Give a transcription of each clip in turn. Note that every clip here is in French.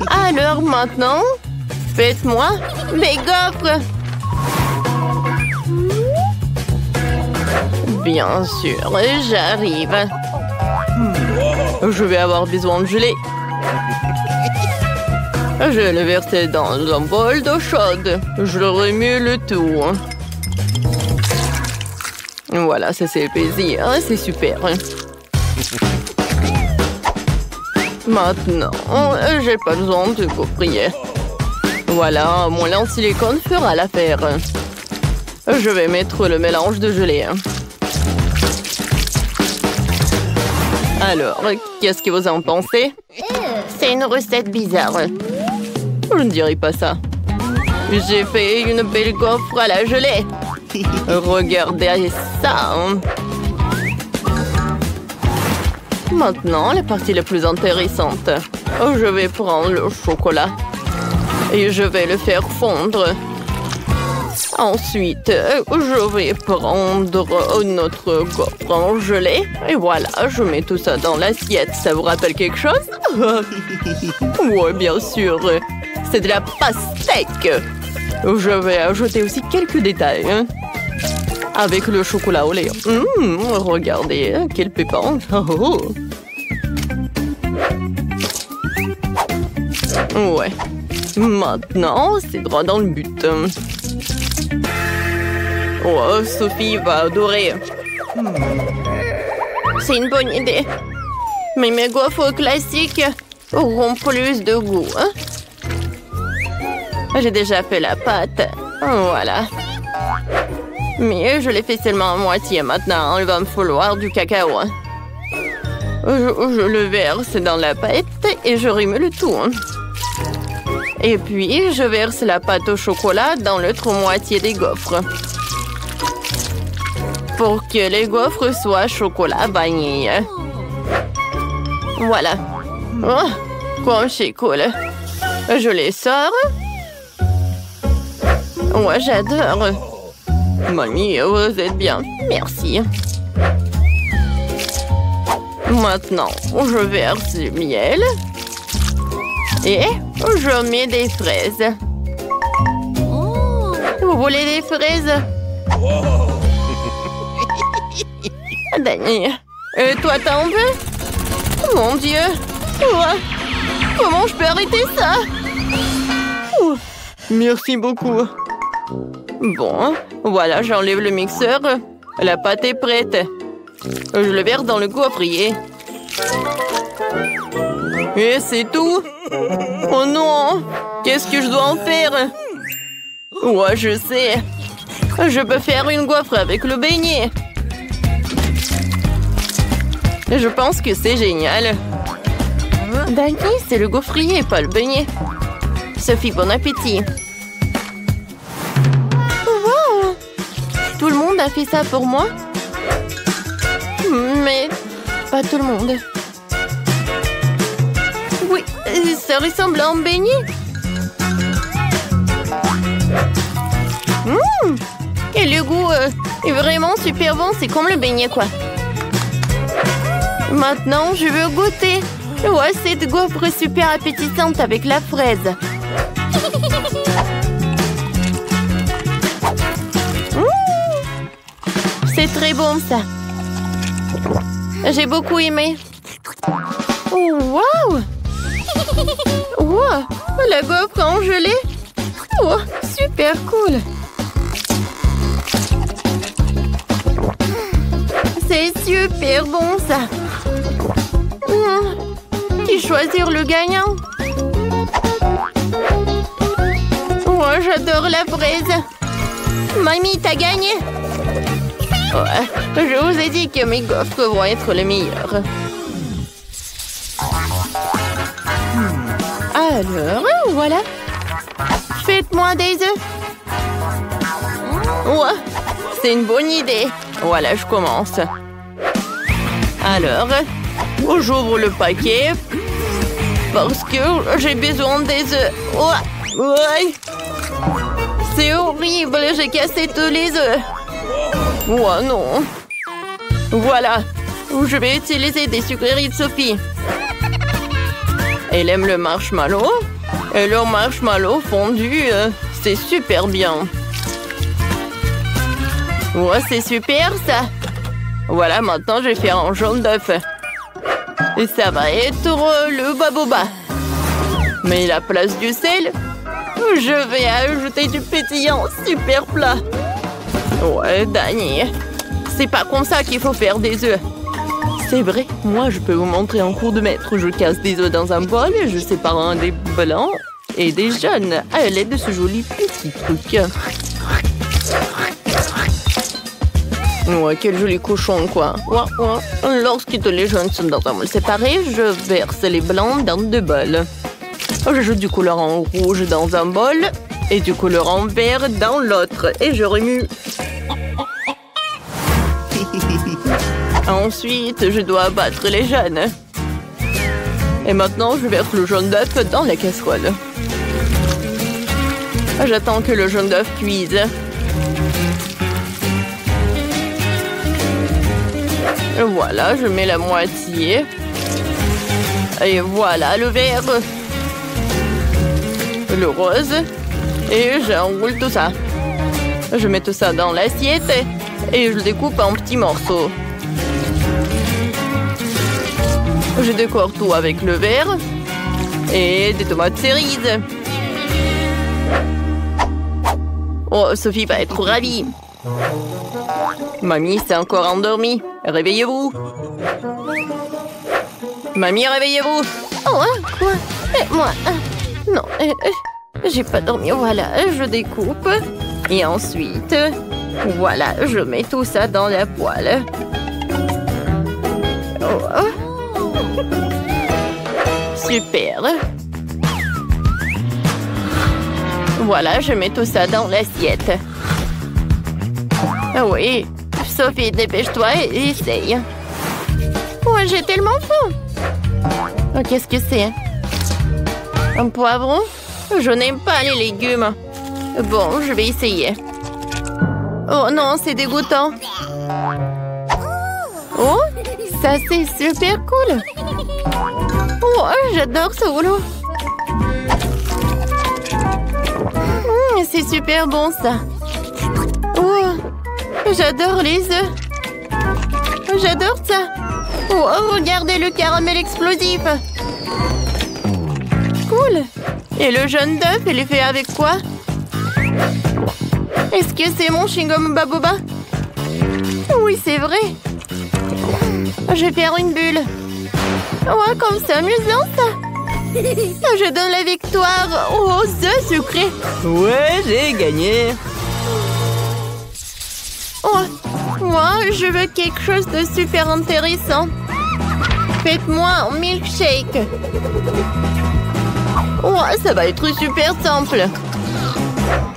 Alors maintenant, faites-moi des gaufres. Bien sûr, j'arrive. Je vais avoir besoin de gelée. Je le verse dans un bol d'eau chaude. Je remue le tout. Voilà, ça c'est épaissi. C'est super. Maintenant, j'ai pas besoin de gaufrier. Voilà, mon lait en silicone fera l'affaire. Je vais mettre le mélange de gelée. Alors, qu'est-ce que vous en pensez? C'est une recette bizarre. Je ne dirais pas ça. J'ai fait une belle gaufre à la gelée. Regardez ça. Maintenant, la partie la plus intéressante. Je vais prendre le chocolat et je vais le faire fondre. Ensuite, je vais prendre notre gaufre en gelée. Et voilà, je mets tout ça dans l'assiette. Ça vous rappelle quelque chose? Oui, bien sûr. C'est de la pastèque. Je vais ajouter aussi quelques détails. Avec le chocolat au lait. Regardez, quelle pépante. Ouais. Maintenant, c'est droit dans le but. Oh, Sophie va adorer. C'est une bonne idée. Mais mes gaufres classiques auront plus de goût. J'ai déjà fait la pâte. Voilà. Mais je l'ai fait seulement à moitié. Maintenant, il va me falloir du cacao. Je le verse dans la pâte et je remue le tout. Et puis, je verse la pâte au chocolat dans l'autre moitié des gaufres. Pour que les gaufres soient chocolat vanille. Voilà. Oh, comme c'est cool. Je les sors. Ouais, j'adore. Mamie, vous êtes bien. Merci. Maintenant, je verse du miel. Et je mets des fraises. Vous voulez des fraises? Danny, toi t'en veux? Mon Dieu! Comment je peux arrêter ça? Merci beaucoup. Bon, voilà, j'enlève le mixeur. La pâte est prête. Je le verse dans le gaufrier. Et c'est tout? Oh non! Qu'est-ce que je dois en faire? Ouais, je sais. Je peux faire une gaufre avec le beignet. Je pense que c'est génial. Danny, c'est le gaufrier, pas le beignet. Sophie, bon appétit. Wow! Tout le monde a fait ça pour moi? Mais pas tout le monde. Oui, ça ressemble à un beignet. Et le goût est vraiment super bon. C'est comme le beignet, quoi. Maintenant, je veux goûter. Ouais, cette gaufre est super appétissante avec la fraise. C'est très bon, ça. J'ai beaucoup aimé. Oh, wow! Wow! La gaufre en gelée. Oh, super cool. C'est super bon, ça. Qui choisir le gagnant? Oh, j'adore la fraise. Mamie, t'as gagné? Ouais, je vous ai dit que mes gaufres vont être les meilleures. Alors, voilà. Faites-moi des œufs. Ouais, c'est une bonne idée. Voilà, je commence. Alors, j'ouvre le paquet parce que j'ai besoin des œufs. Ouais. C'est horrible, j'ai cassé tous les œufs. Oh non. Voilà, je vais utiliser des sucreries de Sophie. Elle aime le marshmallow. Et le marshmallow fondu, c'est super bien. Ouais, c'est super ça. Voilà, maintenant je vais faire un jaune d'œuf. Et ça va être le baboba. Mais la place du sel, je vais ajouter du pétillant. Super plat. Ouais, Dani. C'est pas comme ça qu'il faut faire des œufs. C'est vrai, moi je peux vous montrer en cours de maître. Je casse des œufs dans un bol et je sépare un des blancs et des jaunes à l'aide de ce joli petit truc. Ouais, quel joli cochon, quoi. Ouais. Lorsque tous les jaunes sont dans un bol séparé, je verse les blancs dans 2 bols. J'ajoute du colorant rouge dans un bol et du colorant vert dans l'autre. Et je remue. Ensuite, je dois battre les jaunes. Et maintenant, je verse le jaune d'œuf dans la casserole. J'attends que le jaune d'œuf cuise. Et voilà, je mets la moitié. Et voilà le vert. Le rose. Et j'enroule tout ça. Je mets tout ça dans l'assiette et je le découpe en petits morceaux. Je décore tout avec le vert et des tomates cerises. Oh, Sophie va être ravie. Mamie s'est encore endormie. Réveillez-vous. Mamie, réveillez-vous. Oh, hein, quoi? Moi, non, j'ai pas dormi. Voilà, je découpe. Et ensuite, voilà, je mets tout ça dans la poêle. Oh. Super. Voilà, je mets tout ça dans l'assiette. Oui, Sophie, dépêche-toi et essaye. Ouais, j'ai tellement faim. Oh, qu'est-ce que c'est? Un poivron? Je n'aime pas les légumes. Bon, je vais essayer. Oh non, c'est dégoûtant. Oh, ça c'est super cool. Oh, j'adore ce rouleau. C'est super bon ça. Oh, j'adore les œufs. J'adore ça. Oh, regardez le caramel explosif. Cool. Et le jaune d'œuf, il est fait avec quoi? Est-ce que c'est mon chewing-gum baboba? Oui, c'est vrai. Je vais faire une bulle. Ouais, comme c'est amusant ça. Je donne la victoire aux œufs sucrés. Ouais, j'ai gagné. Oh, moi, je veux quelque chose de super intéressant. Faites-moi un milkshake. Ouais, ça va être super simple.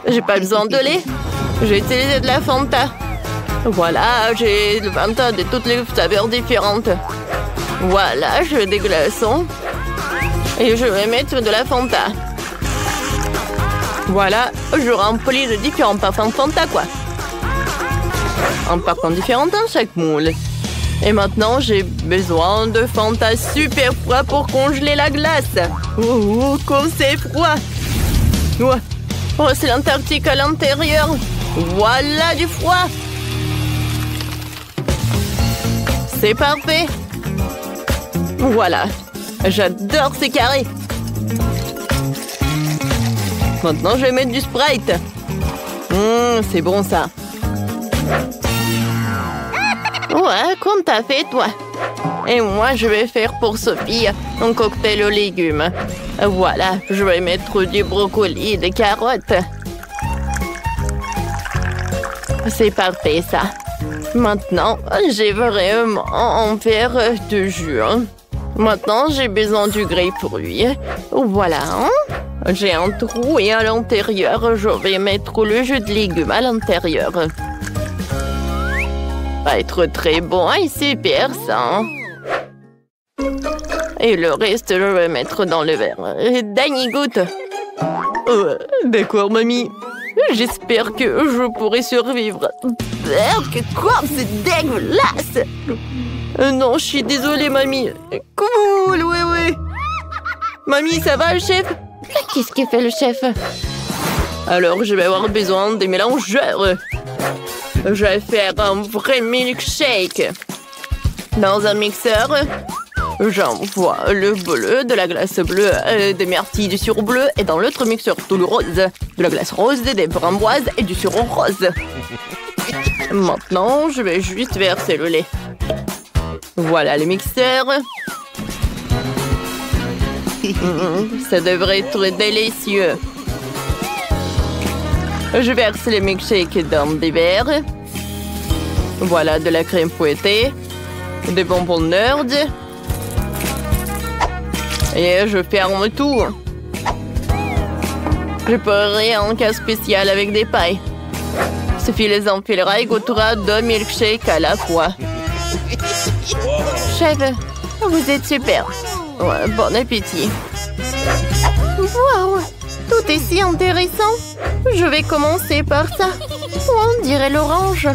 J'ai pas besoin de lait. J'ai utilisé de la Fanta. Voilà, j'ai le Fanta de toutes les saveurs différentes. Voilà, je des glaçons. Et je vais mettre de la Fanta. Voilà, je remplis de différents parfums Fanta, quoi. Un parfum différent dans chaque moule. Et maintenant, j'ai besoin de Fanta super froid pour congeler la glace. Oh, comme c'est froid. Ouais. Oh, c'est l'Antarctique à l'intérieur. Voilà du froid. C'est parfait. Voilà. J'adore ces carrés. Maintenant, je vais mettre du Sprite. C'est bon, ça. Ouais, comme t'as fait, toi. Et moi, je vais faire pour Sophie un cocktail aux légumes. Voilà, je vais mettre du brocoli et des carottes. C'est parfait, ça. Maintenant, j'ai vraiment un verre de jus. Maintenant, j'ai besoin du grapefruit. Voilà. J'ai un trou et à l'intérieur, je vais mettre le jus de légumes à l'intérieur. Va être très bon et super ça. Et le reste, je vais mettre dans le verre. Dani, goûte. D'accord, mamie. J'espère que je pourrai survivre. Quoi? C'est dégueulasse. Non, je suis désolée, mamie. Cool, oui. Mamie, ça va, chef? Qu'est-ce que fait le chef? Alors, je vais avoir besoin des mélangeurs. Je vais faire un vrai milkshake. Dans un mixeur, j'envoie le bleu, de la glace bleue, des myrtilles, du sirop bleu. Et dans l'autre mixeur, tout le rose. De la glace rose, des framboises et du sirop rose. Maintenant, je vais juste verser le lait. Voilà le mixeur. Ça devrait être délicieux. Je verse les milkshakes dans des verres. Voilà de la crème fouettée. Des bonbons Nerd. Et je ferme tout. Je ferai un cas spécial avec des pailles. Sophie les enfilera et goûtera 2 milkshakes à la fois. Chef, vous êtes super. Ouais, bon appétit. Waouh, tout est si intéressant. Je vais commencer par ça. On dirait l'orange.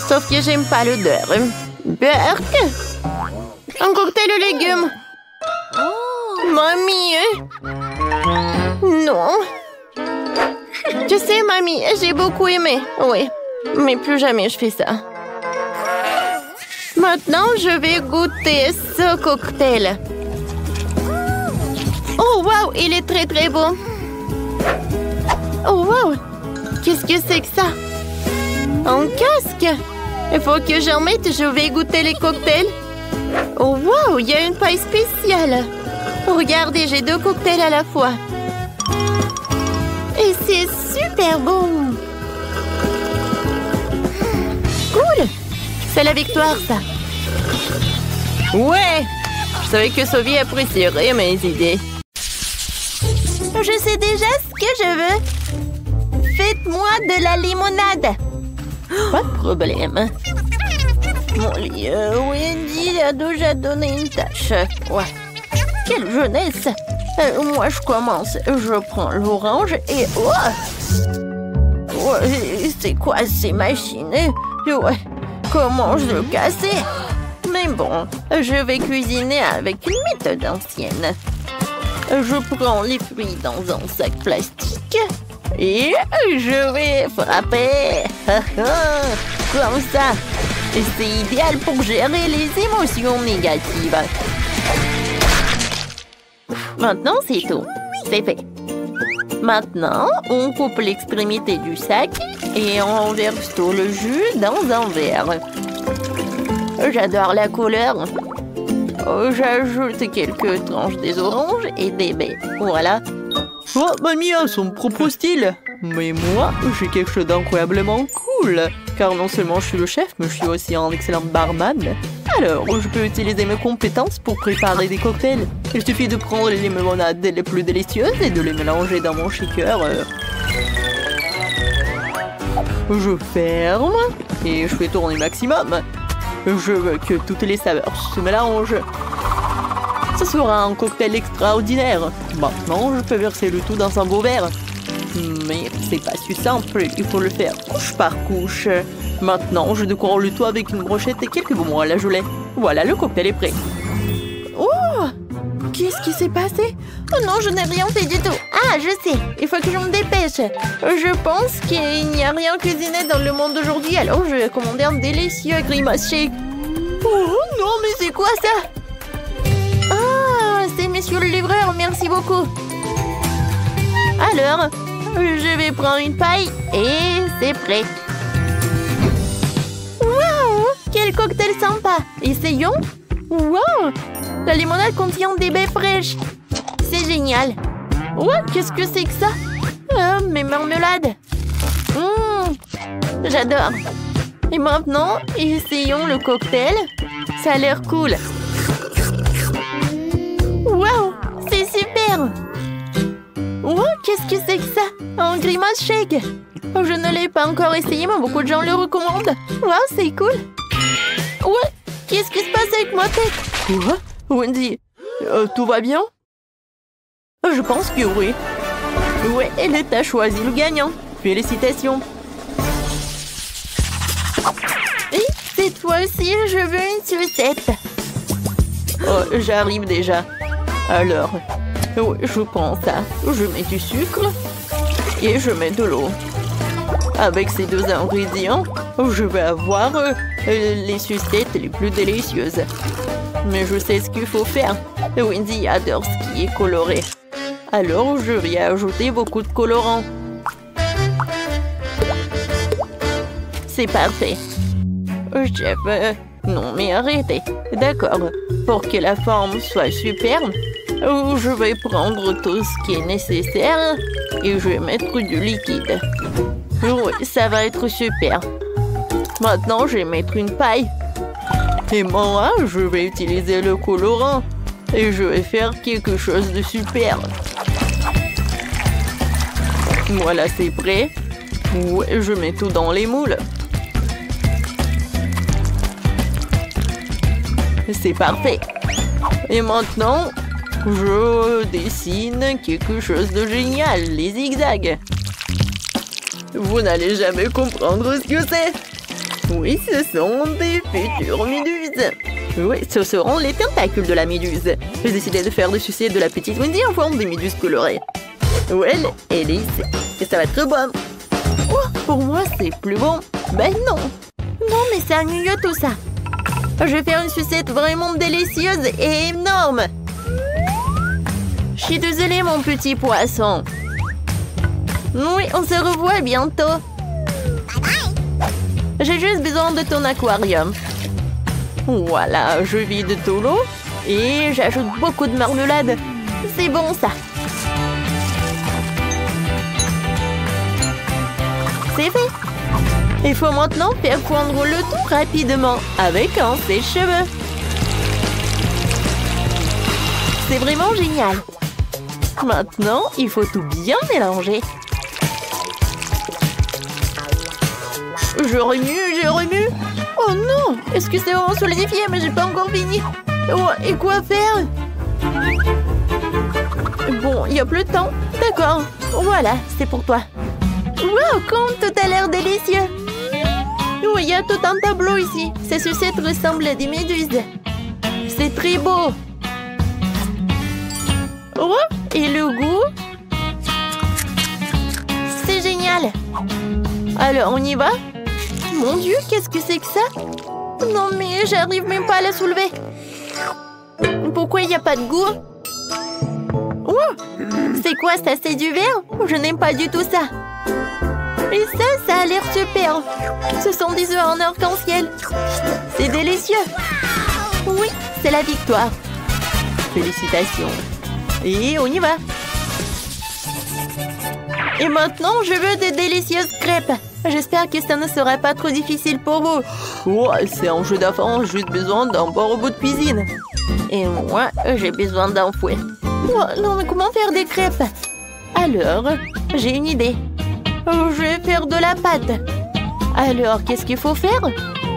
Sauf que j'aime pas l'odeur. Berk. Un cocktail aux légumes. Mamie. Non. Je sais, mamie, j'ai beaucoup aimé. Oui, mais plus jamais je fais ça. Maintenant, je vais goûter ce cocktail. Oh, wow, il est très, très beau. Oh, wow, qu'est-ce que c'est que ça? Un casque? Il faut que j'en mette, je vais goûter les cocktails. Oh, wow, il y a une paille spéciale. Regardez, j'ai 2 cocktails à la fois. Et c'est super bon. Cool. C'est la victoire, ça. Ouais! Je savais que Sophie apprécierait mes idées. Je sais déjà ce que je veux. Faites-moi de la limonade. Pas de problème. Mon lit, Wendy a déjà donné une tâche. Ouais. Quelle jeunesse. Moi, je commence. Je prends l'orange et... Ouais, c'est quoi ces machines? Ouais, comment je le casser? Mais bon, je vais cuisiner avec une méthode ancienne. Je prends les fruits dans un sac plastique et je vais frapper. Comme ça. Et c'est idéal pour gérer les émotions négatives. Maintenant, c'est tout. C'est fait. Maintenant, on coupe l'extrémité du sac et on verse tout le jus dans un verre. J'adore la couleur. J'ajoute quelques tranches des oranges et des baies. Voilà. Oh, mamie a son propre style. Mais moi, j'ai quelque chose d'incroyablement cool. Car non seulement je suis le chef, mais je suis aussi un excellent barman. Alors, je peux utiliser mes compétences pour préparer des cocktails. Il suffit de prendre les limonades les plus délicieuses et de les mélanger dans mon shaker. Je ferme et je fais tourner maximum. Je veux que toutes les saveurs se mélangent. Ce sera un cocktail extraordinaire. Maintenant, je peux verser le tout dans un beau verre. Mais c'est pas si simple, il faut le faire couche par couche. Maintenant, je décore le tout avec une brochette et quelques bonbons à la gelée. Voilà, le cocktail est prêt. Oh! Qu'est-ce qui s'est passé? Oh non, je n'ai rien fait du tout. Ah, je sais, il faut que je me dépêche. Je pense qu'il n'y a rien cuisiné dans le monde d'aujourd'hui, alors je vais commander un délicieux grimace shake. Oh non, mais c'est quoi ça? Ah, c'est monsieur le livreur, merci beaucoup. Alors, je vais prendre une paille et c'est prêt. Waouh! Quel cocktail sympa! Essayons! Waouh! La limonade contient des baies fraîches. C'est génial. Ouais, qu'est-ce que c'est que ça? Mes marmelades. J'adore. Et maintenant, essayons le cocktail. Ça a l'air cool. Waouh! C'est super! Oh, qu'est-ce que c'est que ça? Un grimace shake. Je ne l'ai pas encore essayé, mais beaucoup de gens le recommandent. Waouh, c'est cool. Ouais, qu'est-ce qui se passe avec ma tête? Quoi? Wendy, tout va bien? Je pense que oui. Ouais, et t'as choisi le gagnant. Félicitations. Et cette fois-ci, je veux une sucette. Oh, j'arrive déjà. Alors, Oui, je prends ça. Je mets du sucre et je mets de l'eau. Avec ces deux ingrédients, je vais avoir les sucettes les plus délicieuses. Mais je sais ce qu'il faut faire. Wendy adore ce qui est coloré. Alors, je vais ajouter beaucoup de colorants. C'est parfait. Chef, non mais arrêtez. D'accord. Pour que la forme soit superbe, je vais prendre tout ce qui est nécessaire et je vais mettre du liquide. Oui, ça va être super. Maintenant, je vais mettre une paille. Et moi, je vais utiliser le colorant. Et je vais faire quelque chose de super. Voilà, c'est prêt. Ouais, je mets tout dans les moules. C'est parfait. Et maintenant, je dessine quelque chose de génial, les zigzags. Vous n'allez jamais comprendre ce que c'est. Oui, ce sont des futures méduses. Oui, ce seront les tentacules de la méduse. J'ai décidé de faire des sucettes de la petite Wendy en forme de méduse colorée. Ouais, elle est ici. Et ça va être bon. Oh, pour moi, c'est plus bon. Ben non. Non, mais c'est ennuyeux tout ça. Je vais faire une sucette vraiment délicieuse et énorme. Je suis désolée, mon petit poisson. Oui, on se revoit bientôt. J'ai juste besoin de ton aquarium. Voilà, je vide tout l'eau et j'ajoute beaucoup de marmelade. C'est bon, ça. C'est fait. Il faut maintenant faire fondre le tout rapidement avec un sèche-cheveux. C'est vraiment génial. Maintenant, il faut tout bien mélanger. Je remue. Oh non! Est-ce que c'est vraiment solidifié? Mais j'ai pas encore fini. Oh, et quoi faire? Bon, il n'y a plus de temps. D'accord. Voilà, c'est pour toi. Wow, comme tout a l'air délicieux. Oui, il y a tout un tableau ici. Ces sucettes ressemblent à des méduses. C'est très beau. Oh, et le goût? C'est génial. Alors, on y va? Mon Dieu, qu'est-ce que c'est que ça? Non, mais j'arrive même pas à la soulever. Pourquoi il n'y a pas de goût? Oh, c'est quoi ça? C'est du verre? Je n'aime pas du tout ça. Et ça a l'air super. Ce sont des œufs en arc-en-ciel. C'est délicieux. Oui, c'est la victoire. Félicitations. Et on y va. Et maintenant, je veux de délicieuses crêpes. J'espère que ça ne sera pas trop difficile pour vous. Oh, c'est un jeu d'enfant, juste besoin d'un bon robot de cuisine. Et moi, j'ai besoin d'un fouet. Oh, non, mais comment faire des crêpes? Alors, j'ai une idée. Je vais faire de la pâte. Alors, qu'est-ce qu'il faut faire?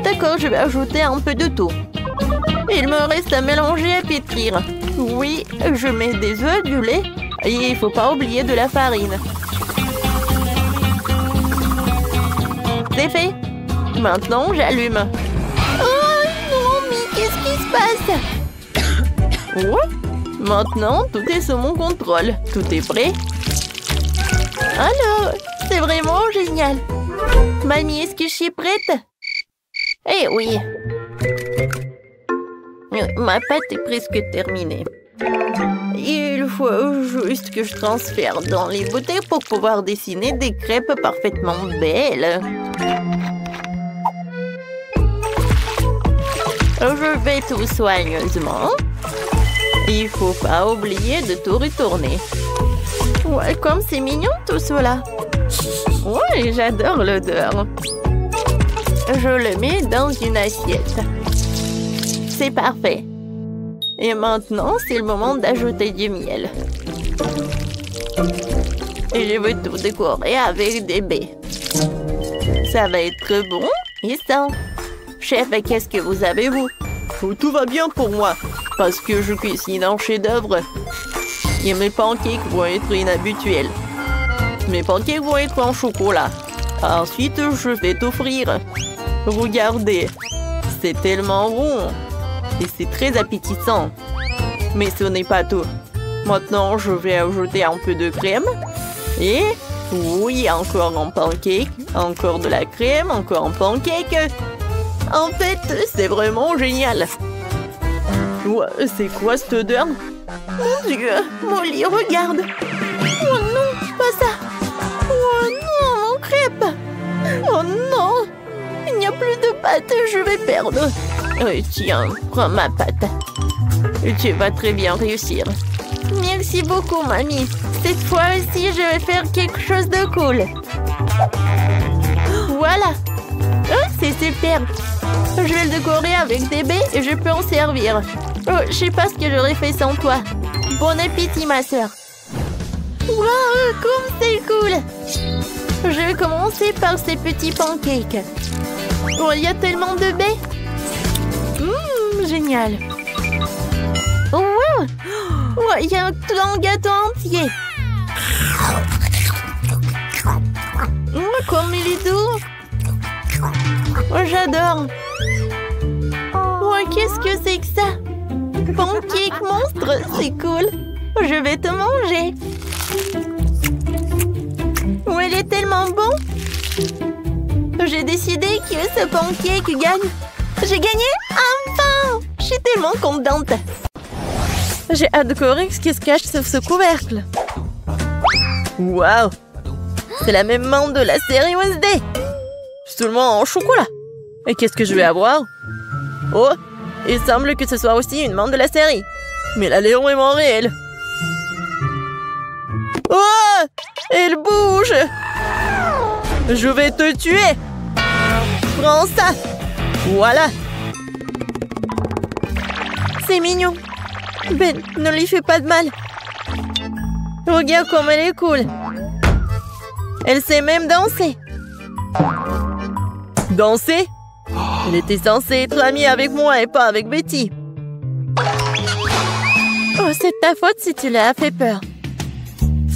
D'accord, je vais ajouter un peu de tout. Il me reste à mélanger et à pétrir. Oui, je mets des œufs, du lait et il ne faut pas oublier de la farine. C'est fait. Maintenant, j'allume. Oh non, mais qu'est-ce qui se passe? Oh, maintenant, tout est sous mon contrôle. Tout est prêt. Alors, c'est vraiment génial. Mamie, est-ce que je suis prête? Eh oui. Ma pâte est presque terminée. Il faut juste que je transfère dans les bouteilles pour pouvoir dessiner des crêpes parfaitement belles. Je vais tout soigneusement. Il faut pas oublier de tout retourner. Ouais, comme c'est mignon tout cela. Ouais, j'adore l'odeur. Je le mets dans une assiette. C'est parfait. Et maintenant, c'est le moment d'ajouter du miel. Et je veux tout décorer avec des baies. Ça va être bon et sain. Chef, qu'est-ce que vous avez, vous? Oh, tout va bien pour moi, parce que je cuisine un chef-d'œuvre. Et mes pancakes vont être inhabituels. Mes pancakes vont être en chocolat. Ensuite, je vais t'offrir. Regardez, c'est tellement rond. Et c'est très appétissant. Mais ce n'est pas tout. Maintenant, je vais ajouter un peu de crème. Et oui, encore un pancake. Encore de la crème, encore un pancake. En fait, c'est vraiment génial. Ouais, c'est quoi cette odeur? Mon Dieu, Molly, regarde. Oh non, pas ça. Oh non, mon crêpe. Oh non, il n'y a plus de pâte, je vais perdre. Tiens, prends ma pâte. Tu vas très bien réussir. Merci beaucoup, mamie. Cette fois aussi, je vais faire quelque chose de cool. Voilà. Oh, c'est super. Je vais le décorer avec des baies et je peux en servir. Oh, je sais pas ce que j'aurais fait sans toi. Bon appétit, ma sœur. Waouh, comme c'est cool. Je vais commencer par ces petits pancakes. Oh, il y a tellement de baies. Génial. Oh, wow. Oh, il y a un gâteau entier. Oh, comme il est doux. Oh, j'adore. Oh, qu'est-ce que c'est que ça? Pancake monstre, c'est cool. Je vais te manger. Oh, il est tellement bon. J'ai décidé que ce pancake gagne. J'ai gagné? Enfin! Je suis tellement contente. J'ai hâte de découvrir ce qui se cache sous ce couvercle. Waouh! C'est la même menthe de la série Wednesday. Seulement en chocolat. Et qu'est-ce que je vais avoir? Oh! Il semble que ce soit aussi une menthe de la série. Mais elle est vraiment réelle. Oh! Elle bouge! Je vais te tuer! Prends ça! Voilà! C'est mignon. Ben, ne lui fais pas de mal. Regarde comme elle est cool. Elle sait même danser. Danser? Elle était censée être amie avec moi et pas avec Betty. Oh, c'est ta faute si tu l'as fait peur.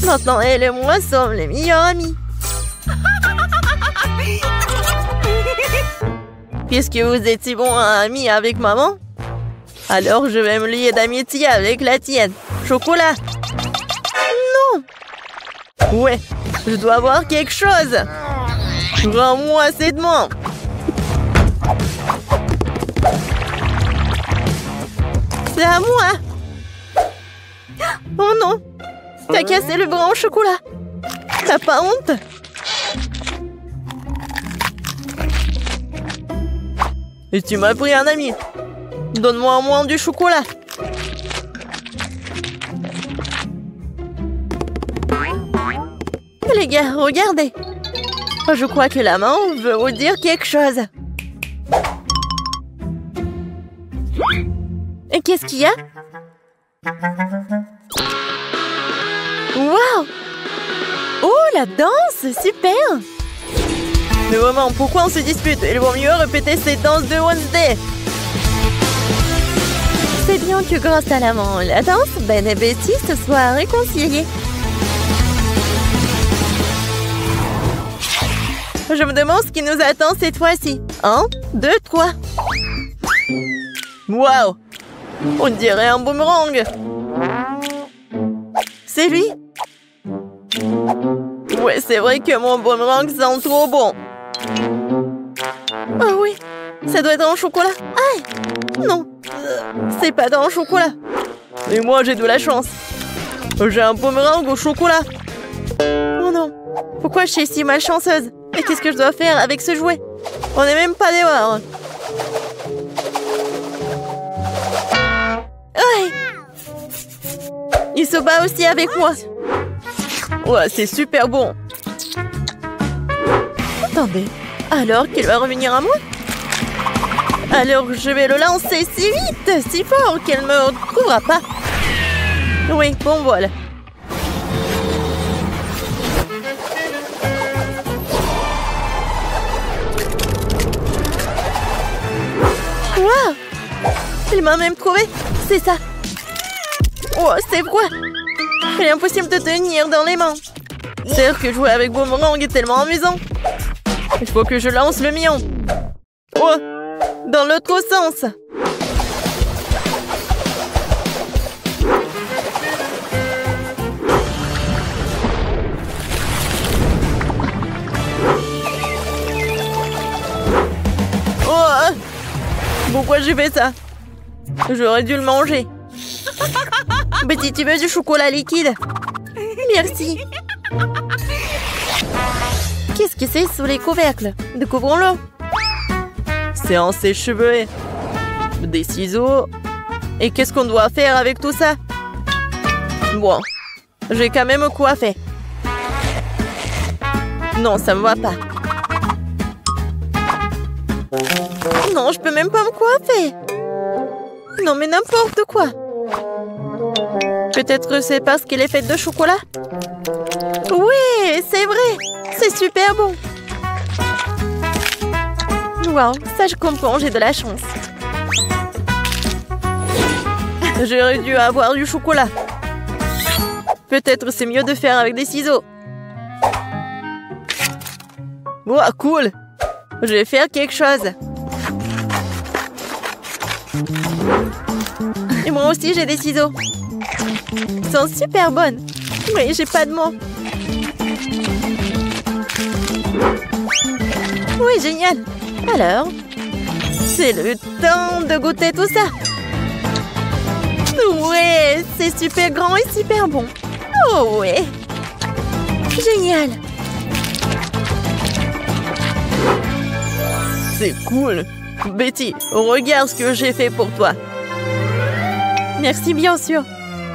Maintenant, elle et moi sommes les meilleurs amis. Puisque vous êtes si bons amis avec maman, alors je vais me lier d'amitié avec la tienne. Chocolat. Non. Ouais, je dois avoir quelque chose. Rends-moi cette menthe. C'est à moi. Oh non. T'as cassé le bras en chocolat. T'as pas honte? Et tu m'as pris un ami. Donne-moi au moins du chocolat. Les gars, regardez. Je crois que la main veut vous dire quelque chose. Et qu'est-ce qu'il y a? Waouh! Oh, la danse! Super! Mais maman, pourquoi on se dispute? Il vaut mieux répéter cette danse de Wednesday. C'est bien que grâce à la danse, Ben et Betty se soient réconciliés. Je me demande ce qui nous attend cette fois-ci. 1, 2, 3. Waouh! On dirait un boomerang. C'est lui? Ouais, c'est vrai que mon boomerang sent trop bon. Oh oui, ça doit être en chocolat. Aïe! Non, c'est pas dans le chocolat. Et moi, j'ai de la chance. J'ai un boomerang au chocolat. Oh non, pourquoi je suis si malchanceuse? Et qu'est-ce que je dois faire avec ce jouet? On n'est même pas dehors. Aïe! Il se bat aussi avec moi. Ouais, c'est super bon. Attendez, alors qu'il va revenir à moi? Alors je vais le lancer si vite, si fort qu'elle ne me retrouvera pas. Oui, bon voilà. Waouh! Il m'a même trouvé, c'est ça. Oh, c'est quoi? Il est impossible de tenir dans les mains. C'est vrai que jouer avec boomerang est tellement amusant. Il faut que je lance le mien. Oh! Dans l'autre sens. Pourquoi j'ai fait ça? J'aurais dû le manger. Betty, tu veux du chocolat liquide? Merci. Qu'est-ce que c'est sous les couvercles? Découvrons-le. C'est un sèche-cheveux. Des ciseaux. Et qu'est-ce qu'on doit faire avec tout ça? Bon, j'ai quand même coiffé. Non, ça me va pas. Non, je peux même pas me coiffer. Non, mais n'importe quoi. Peut-être c'est parce qu'elle est faite de chocolat? Oui, c'est vrai. C'est super bon. Wow, ça je comprends, j'ai de la chance. J'aurais dû avoir du chocolat. Peut-être c'est mieux de faire avec des ciseaux. Wow, cool. Je vais faire quelque chose. Et moi aussi, j'ai des ciseaux. Ils sont super bonnes. Mais j'ai pas de mots. Oui, génial. Alors, c'est le temps de goûter tout ça. Ouais, c'est super grand et super bon. Oh ouais. Génial. C'est cool. Betty, regarde ce que j'ai fait pour toi. Merci, bien sûr.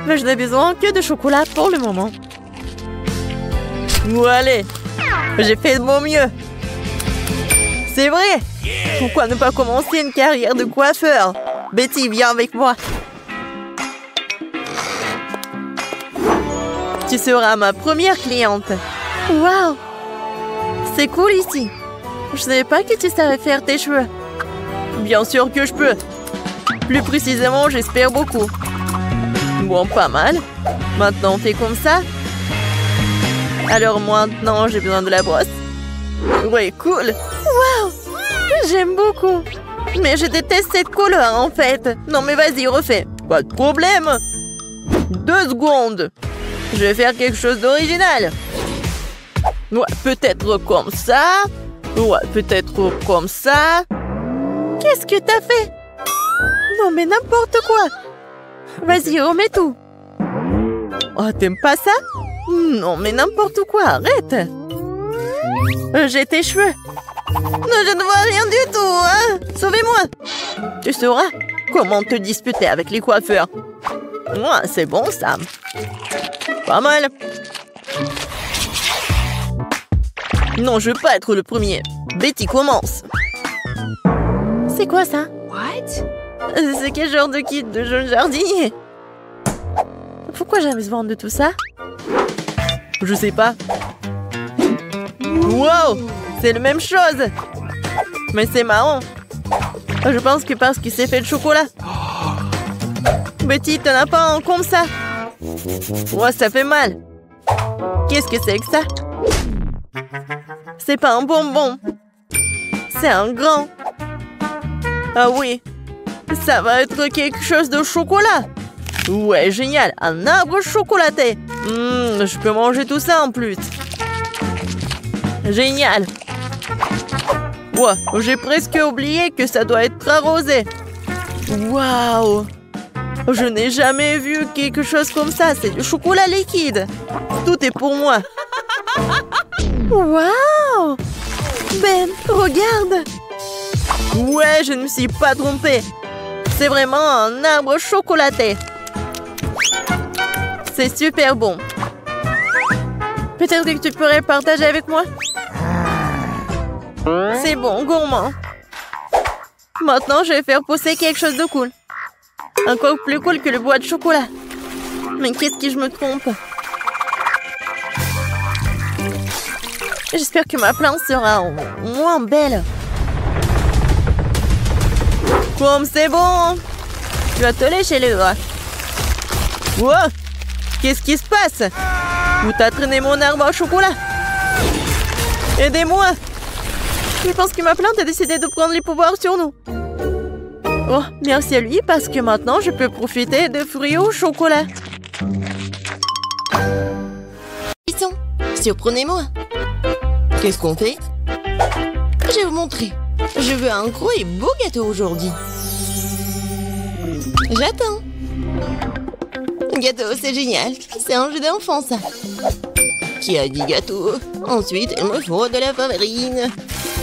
Mais je n'ai besoin que de chocolat pour le moment. Bon, allez. J'ai fait de mon mieux. C'est vrai. Pourquoi ne pas commencer une carrière de coiffeur? Betty, viens avec moi. Tu seras ma première cliente. Waouh. C'est cool ici. Je savais pas que tu savais faire tes cheveux. Bien sûr que je peux. Plus précisément, j'espère beaucoup. Bon, pas mal. Maintenant, on fait comme ça. Alors maintenant, j'ai besoin de la brosse. Ouais, cool. Waouh. J'aime beaucoup. Mais je déteste cette couleur, en fait. Non, mais vas-y, refais. Pas de problème. 2 secondes. Je vais faire quelque chose d'original. Ouais, peut-être comme ça. Ouais, peut-être comme ça. Qu'est-ce que t'as fait? Non, mais n'importe quoi. Vas-y, remets tout. Oh, t'aimes pas ça? Non, mais n'importe quoi, arrête. J'ai tes cheveux. Non, je ne vois rien du tout, hein. Sauvez-moi. Tu sauras comment te disputer avec les coiffeurs. Ouais, c'est bon, ça. Pas mal. Non, je veux pas être le premier. Betty, commence. C'est quoi ça? What? C'est quel genre de kit de jeune jardinier? Pourquoi j'ai besoin de tout ça? Je sais pas. Wow! C'est la même chose! Mais c'est marrant. Je pense que parce qu'il s'est fait de chocolat. Betty, t'en as pas un comme ça? Ouais, ça fait mal. Qu'est-ce que c'est que ça? C'est pas un bonbon. C'est un grand. Ah oui. Ça va être quelque chose de chocolat. Ouais, génial. Un arbre chocolaté. Je peux manger tout ça en plus. Génial. Ouais, j'ai presque oublié que ça doit être arrosé. Waouh. Je n'ai jamais vu quelque chose comme ça. C'est du chocolat liquide. Tout est pour moi. Waouh. Ben, regarde. Ouais, je ne me suis pas trompée. C'est vraiment un arbre chocolaté. C'est super bon. Peut-être que tu pourrais partager avec moi? C'est bon, gourmand. Maintenant, je vais faire pousser quelque chose de cool. Encore plus cool que le bois de chocolat. Mais qu'est-ce que je me trompe? J'espère que ma plante sera moins belle. Comme c'est bon. Tu vas te lécher les doigts. Wow. Qu'est-ce qui se passe? Où t'as traîné mon arbre au chocolat? Aidez-moi. Je pense que ma plante a décidé de prendre les pouvoirs sur nous. Oh, merci à lui parce que maintenant je peux profiter de fruits au chocolat. Puissant, surprenez-moi. Qu'est-ce qu'on fait? Je vais vous montrer. Je veux un gros et beau gâteau aujourd'hui. J'attends. Gâteau, c'est génial. C'est un jeu d'enfant, ça. Qui a dit gâteau? Ensuite, il me faut de la farine.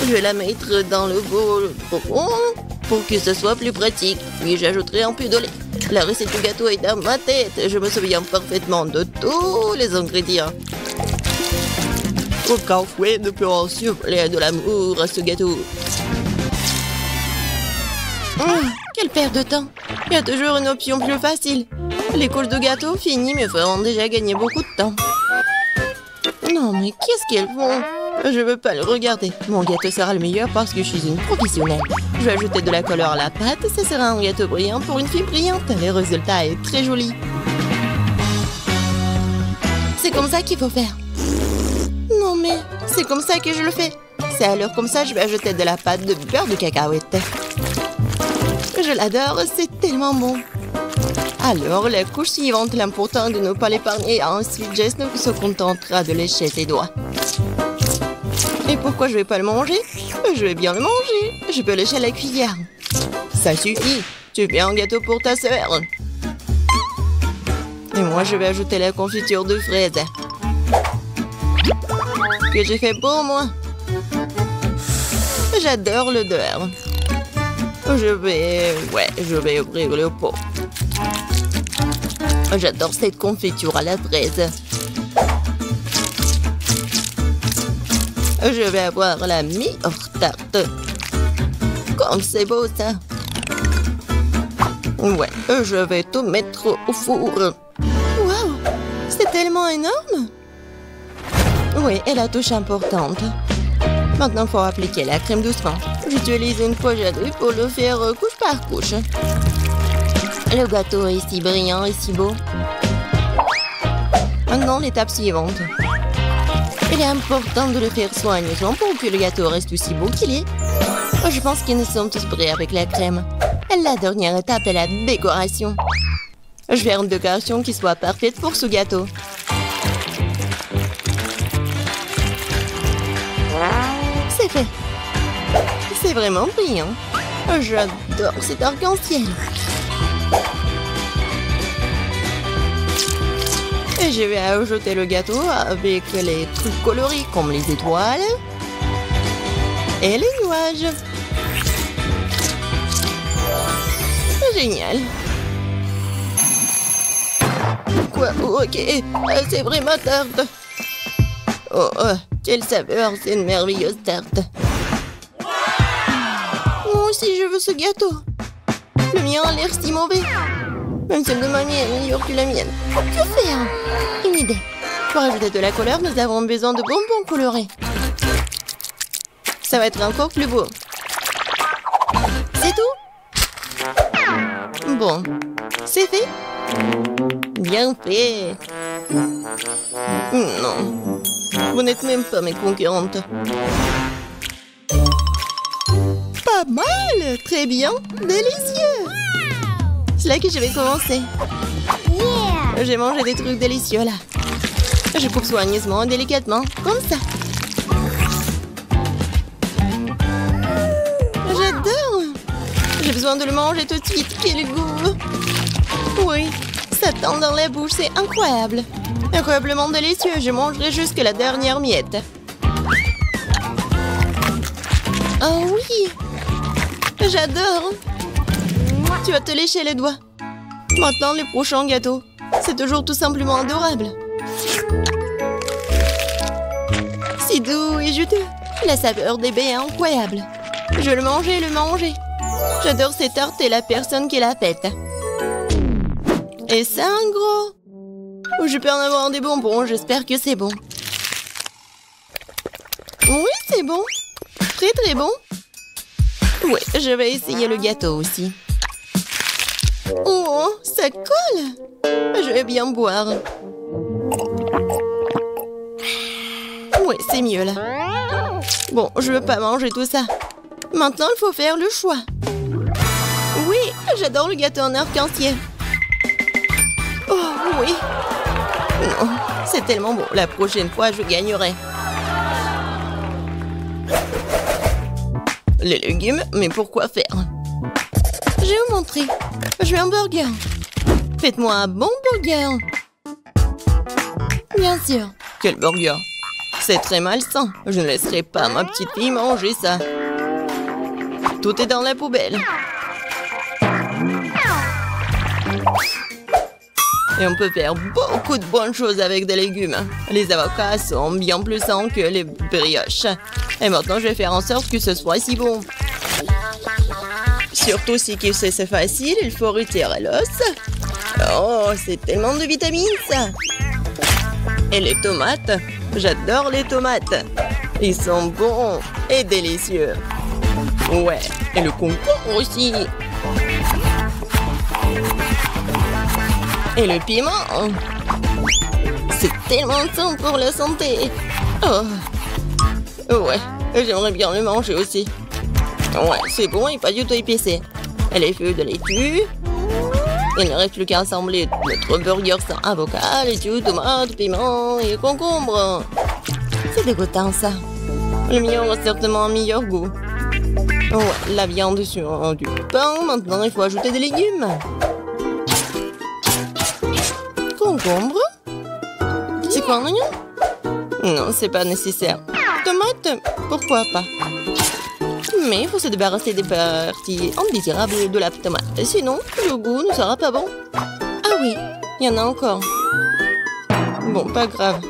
Je vais la mettre dans le bol pour que ce soit plus pratique. Puis j'ajouterai un peu de lait. La recette du gâteau est dans ma tête. Je me souviens parfaitement de tous les ingrédients. Aucun fouet ne peut en souffler de l'amour à ce gâteau. Quelle perte de temps. Il y a toujours une option plus facile. Les couches de gâteau finies me feront déjà gagner beaucoup de temps. Non, mais qu'est-ce qu'elles font? Je veux pas le regarder. Mon gâteau sera le meilleur parce que je suis une professionnelle. Je vais ajouter de la couleur à la pâte. Ça sera un gâteau brillant pour une fille brillante. Le résultat est très joli. C'est comme ça qu'il faut faire. Non, mais c'est comme ça que je le fais. C'est alors comme ça, je vais ajouter de la pâte de beurre de cacahuète. Je l'adore, c'est tellement bon. Alors, la couche suivante, l'important de ne pas l'épargner. Ensuite, Jess se contentera de lécher ses doigts. Et pourquoi je vais pas le manger? Je vais bien le manger. Je peux lécher la cuillère. Ça suffit. Tu fais un gâteau pour ta sœur. Et moi, je vais ajouter la confiture de fraises. Que j'ai fait pour moi. J'adore l'odeur. Je vais ouvrir le pot. J'adore cette confiture à la fraise. Je vais avoir la meilleure tarte. Comme c'est beau, ça. Ouais, je vais tout mettre au four. Waouh, c'est tellement énorme. Oui, et la touche importante. Maintenant, il faut appliquer la crème doucement. J'utilise une pochette pour le faire couche par couche. Le gâteau est si brillant et si beau. Maintenant, l'étape suivante. Il est important de le faire soigneusement pour que le gâteau reste aussi beau qu'il est. Je pense que nous sommes tous prêts avec la crème. La dernière étape est la décoration. Je vais faire une décoration qui soit parfaite pour ce gâteau. C'est fait. C'est vraiment brillant. J'adore cet arc-en-ciel. Et je vais ajouter le gâteau avec les trucs colorés comme les étoiles et les nuages. Génial. Quoi? Ok, c'est vrai ma tarte. Oh, quelle saveur, c'est une merveilleuse tarte. Moi aussi je veux ce gâteau. Le mien a l'air si mauvais. Même celle de mamie est meilleure que la mienne. Que faire? Une idée. Pour ajouter de la couleur, nous avons besoin de bonbons colorés. Ça va être encore plus beau. C'est tout? Bon, c'est fait? Bien fait. Non, vous n'êtes même pas mes concurrentes. Pas mal, très bien, délicieux. C'est là que je vais commencer. J'ai mangé des trucs délicieux là. Je coupe soigneusement et délicatement, comme ça. J'adore. J'ai besoin de le manger tout de suite. Quel goût. Oui, ça tend dans la bouche, c'est incroyable. Incroyablement délicieux, je mangerai jusqu'à la dernière miette. Oh oui. J'adore. Tu vas te lécher les doigts. Maintenant, le prochain gâteau. C'est toujours tout simplement adorable. Si doux et juteux. La saveur des baies est incroyable. Je le manger et le manger. J'adore cette tarte et la personne qui l'a faite. Et c'est un gros. Je peux en avoir des bonbons, j'espère que c'est bon. Oui, c'est bon. Très très bon. Oui, je vais essayer le gâteau aussi. Oh, ça colle. Je vais bien boire. Oui, c'est mieux là. Bon, je veux pas manger tout ça. Maintenant, il faut faire le choix. Oui, j'adore le gâteau en arc-en-ciel. Oh, oui. Non, c'est tellement beau. La prochaine fois, je gagnerai. Les légumes, mais pourquoi faire? Je vais vous montrer. Je veux un burger. Faites-moi un bon burger. Bien sûr. Quel burger? C'est très malsain. Je ne laisserai pas ma petite fille manger ça. Tout est dans la poubelle. Et on peut faire beaucoup de bonnes choses avec des légumes. Les avocats sont bien plus sains que les brioches. Et maintenant, je vais faire en sorte que ce soit si bon. Surtout si c'est facile, il faut retirer l'os. Oh, c'est tellement de vitamines, ça. Et les tomates. J'adore les tomates. Ils sont bons et délicieux. Ouais, et le concombre aussi. Et le piment. C'est tellement sain pour la santé. Oh. Ouais, j'aimerais bien le manger aussi. Ouais, c'est bon et pas du tout épicé. Et les feuilles de laitue. Il ne reste plus qu'à assembler notre burger sans avocat, laitue, tomate, piment et concombre. C'est dégoûtant, ça. Le mien a certainement un meilleur goût. Ouais, la viande sur du pain. Maintenant, il faut ajouter des légumes. Concombre? C'est quoi un oignon? Non, c'est pas nécessaire. Tomate? Pourquoi pas? Mais il faut se débarrasser des parties indésirables de la tomate. Sinon, le goût ne sera pas bon. Ah oui, il y en a encore. Bon, pas grave.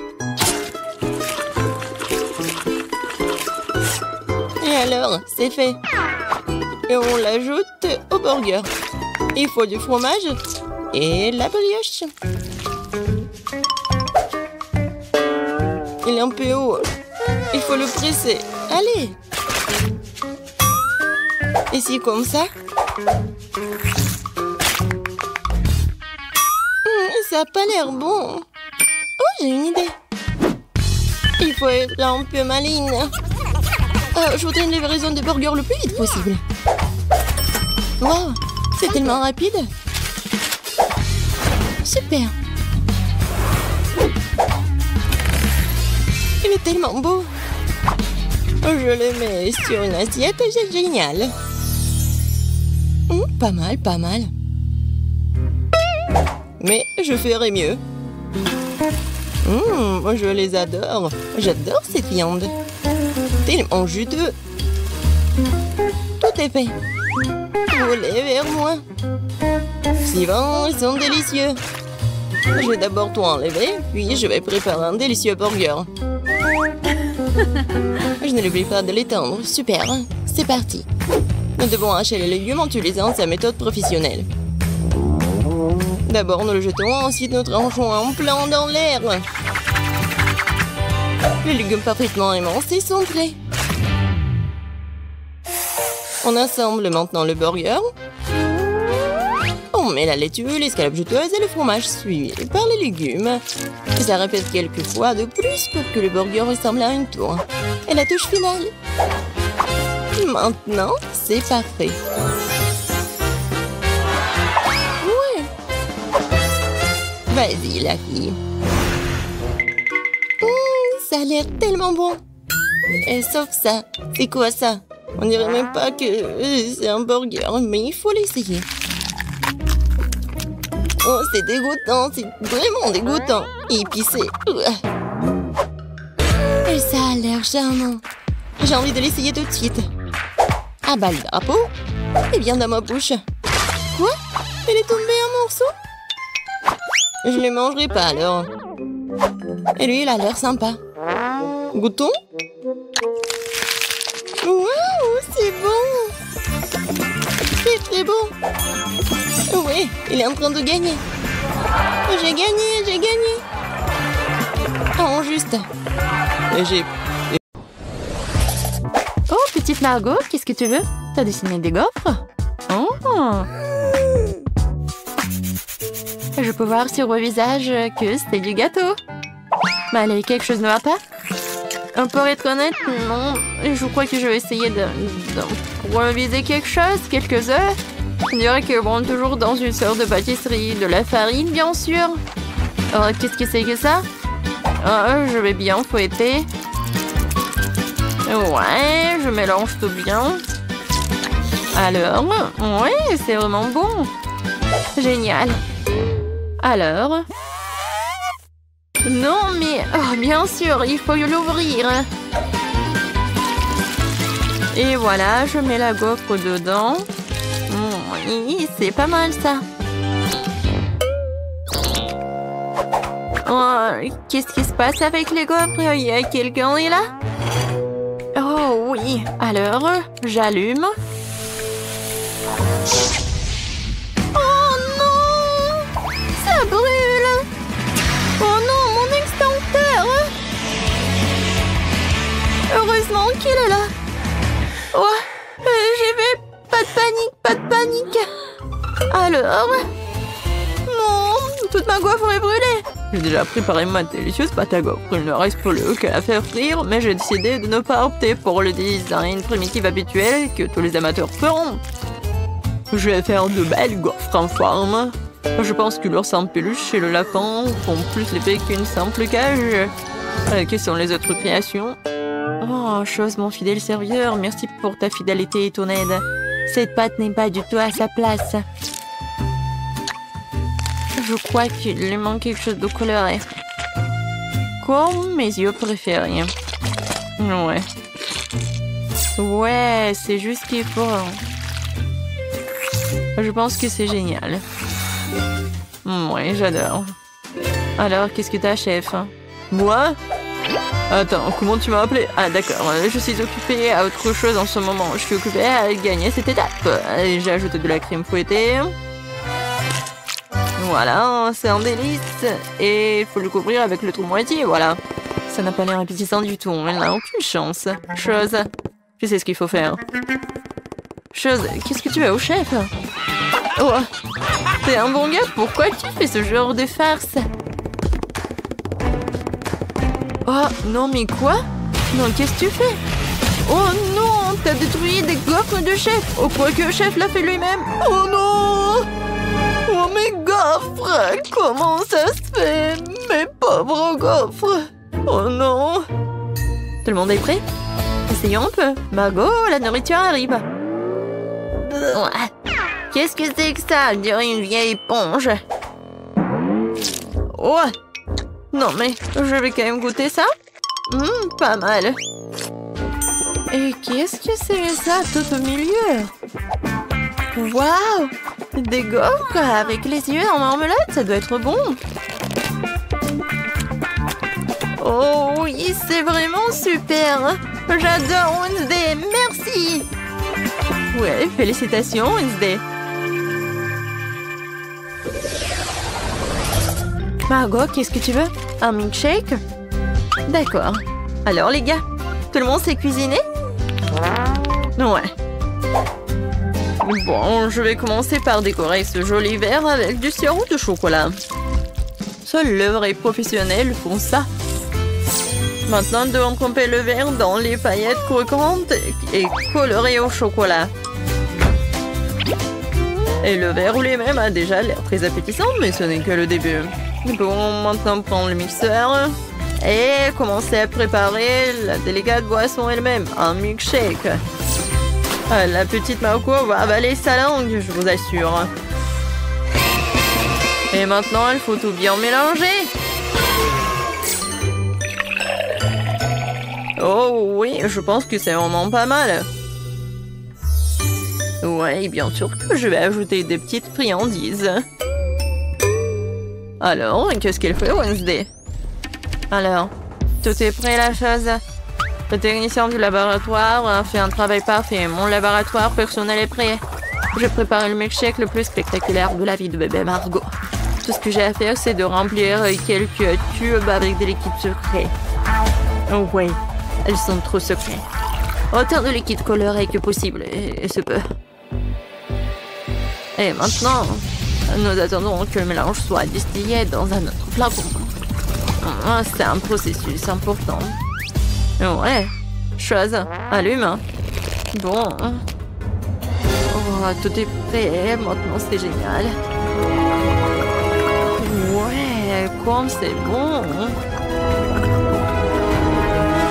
Et alors, c'est fait. Et on l'ajoute au burger. Il faut du fromage et la brioche. Il est un peu haut. Il faut le presser. Allez. Ici, comme ça. Ça n'a pas l'air bon. Oh, j'ai une idée. Il faut être un peu maligne. Je voudrais une livraison de burger le plus vite possible. Wow, c'est tellement rapide. Super. Il est tellement beau. Je le mets sur une assiette, c'est génial. Pas mal, pas mal. Mais je ferai mieux. Je les adore. J'adore cette viande. Tellement juteux. Tout est fait. Voulez vers moi. Si bon, ils sont délicieux. Je vais d'abord tout enlever, puis je vais préparer un délicieux burger. Je ne l'oublie pas de l'étendre. Super. C'est parti. Nous devons hacher les légumes en utilisant sa méthode professionnelle. D'abord, nous le jetons, ensuite nous tranchons en plan dans l'air. Les légumes parfaitement émincés sont prêts. On assemble maintenant le burger. On met la laitue, l'escalope juteuse et le fromage suivi par les légumes. Et ça répète quelques fois de plus pour que le burger ressemble à une tour. Et la touche finale. Maintenant, c'est parfait. Ouais. Vas-y, la fille. Ça a l'air tellement bon. Et sauf ça. C'est quoi ça? On dirait même pas que c'est un burger, mais il faut l'essayer. Oh, c'est dégoûtant, c'est vraiment dégoûtant. Épicé. Et ça a l'air charmant. J'ai envie de l'essayer tout de suite. Ah bah, le drapeau. Et bien dans ma bouche. Quoi? Elle est tombée en morceaux? Je ne les mangerai pas alors. Et lui, il a l'air sympa. Goûtons? Waouh, c'est bon! C'est très bon! Oui, il est en train de gagner. J'ai gagné, j'ai gagné! Oh, juste. J'ai... Oh, petite Margot, qu'est-ce que tu veux? T'as dessiné des gaufres? Oh! Je peux voir sur vos visages que c'était du gâteau. Mais allez, quelque chose ne va pas? Pour être honnête, non. Je crois que je vais essayer d'improviser quelque chose, quelques œufs. Je dirais que bon, toujours dans une sorte de pâtisserie, de la farine, bien sûr. Qu'est-ce que c'est que ça? Je vais bien fouetter. Ouais, je mélange tout bien. Alors, ouais, c'est vraiment bon. Génial. Alors... Non, mais... Oh, bien sûr, il faut l'ouvrir. Et voilà, je mets la gaufre dedans. Oui, c'est pas mal, ça. Oh, qu'est-ce qui se passe avec les gaufres? Il y a quelqu'un est là? Oh, oui. Alors, j'allume. Oh non! Ça brûle! Oh non, mon extincteur! Heureusement qu'il est là. Oh, j'y vais. Pas de panique. Alors? Non, toute ma gaufre est brûlée. J'ai déjà préparé ma délicieuse pâte à gaufre. Il ne reste plus qu'à la faire frire, mais j'ai décidé de ne pas opter pour le design primitif habituel que tous les amateurs feront. Je vais faire de belles gaufres en forme. Je pense que l'ours en peluche et le lapin font plus l'effet qu'une simple cage. Quelles sont les autres créations? Oh, chose, mon fidèle serviteur, merci pour ta fidélité et ton aide. Cette pâte n'est pas du tout à sa place. Je crois qu'il lui manque quelque chose de coloré. Comme mes yeux préférés. Ouais. Ouais, c'est juste ce qu'il faut. Je pense que c'est génial. Ouais, j'adore. Alors, qu'est-ce que t'as, chef? Moi? Attends, comment tu m'as appelé? Ah, d'accord, je suis occupée à autre chose en ce moment. Je suis occupée à gagner cette étape. J'ai ajouté de la crème fouettée. Voilà, c'est un délice. Et il faut le couvrir avec l'autre moitié, voilà. Ça n'a pas l'air appétissant du tout, elle n'a aucune chance. Chose, je sais ce qu'il faut faire. Chose, qu'est-ce que tu as au chef? Oh, t'es un bon gars, pourquoi tu fais ce genre de farce? Oh, non, mais quoi? Non, qu'est-ce que tu fais? Oh non, t'as détruit des gaufres de chef. Oh, quoi que le chef l'a fait lui-même. Oh non! Oh, mes gaufres! Comment ça se fait? Mes pauvres gaufres! Oh non! Tout le monde est prêt? Essayons un peu. Margot, la nourriture arrive. Qu'est-ce que c'est que ça? On dirait une vieille éponge. Oh! Non, mais je vais quand même goûter ça. Pas mal. Et qu'est-ce que c'est ça tout au milieu? Waouh! Des gaufres avec les yeux en marmelade, ça doit être bon. Oh oui, c'est vraiment super. J'adore Wednesday, merci. Ouais, félicitations Wednesday. Margot, qu'est-ce que tu veux? Un milkshake? D'accord. Alors les gars, tout le monde sait cuisiner? Ouais. Bon, je vais commencer par décorer ce joli verre avec du sirop de chocolat. Seuls les vrais professionnels font ça. Maintenant, nous devons tremper le verre dans les paillettes croquantes et colorées au chocolat. Et le verre ou les mêmes a déjà l'air très appétissant, mais ce n'est que le début. Bon, maintenant prendre le mixeur et commencer à préparer la délicate boisson elle-même, un milkshake. La petite Marco va avaler sa langue, je vous assure. Et maintenant, il faut tout bien mélanger. Oh oui, je pense que c'est vraiment pas mal. Ouais, bien sûr que je vais ajouter des petites friandises. Alors, qu'est-ce qu'elle fait, Wednesday? Alors, tout est prêt, la chose? Le technicien du laboratoire a fait un travail parfait. Mon laboratoire personnel est prêt. J'ai préparé le milkshake le plus spectaculaire de la vie de bébé Margot. Tout ce que j'ai à faire, c'est de remplir quelques tubes avec des liquides secrets. Oh oui, elles sont trop secrets. Autant de liquide coloré que possible, et ce peu. Et maintenant, nous attendons que le mélange soit distillé dans un autre flacon. C'est un processus important. Ouais, chose, allume. Bon. Oh, tout est prêt, maintenant c'est génial. Ouais, comme c'est bon.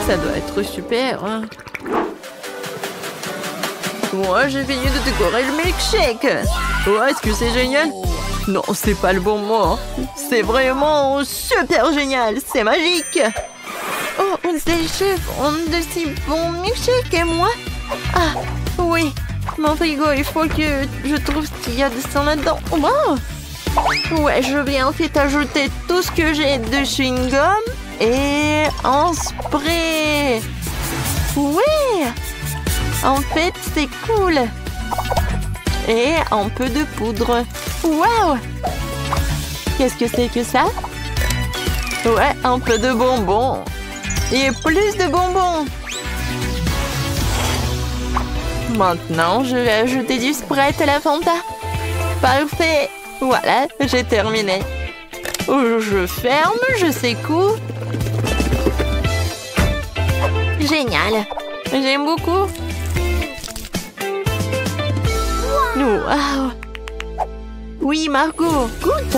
Ça doit être super. Moi, j'ai fini de décorer le milkshake. Oh, est-ce que c'est génial? Non, c'est pas le bon mot. C'est vraiment super génial. C'est magique. Oh, ces chefs ont de si bons milkshakes et moi? Ah, oui. Mon frigo, il faut que je trouve ce qu'il y a de sang là-dedans. Wow. Ouais, je vais en fait ajouter tout ce que j'ai de chewing-gum et un spray. Oui. En fait, c'est cool. Et un peu de poudre. Waouh! Qu'est-ce que c'est que ça? Ouais, un peu de bonbons. Et plus de bonbons. Maintenant, je vais ajouter du Sprite à la Fanta. Parfait. Voilà, j'ai terminé. Je ferme, je secoue. Génial. J'aime beaucoup. Wow. Oui, Margot, goûte.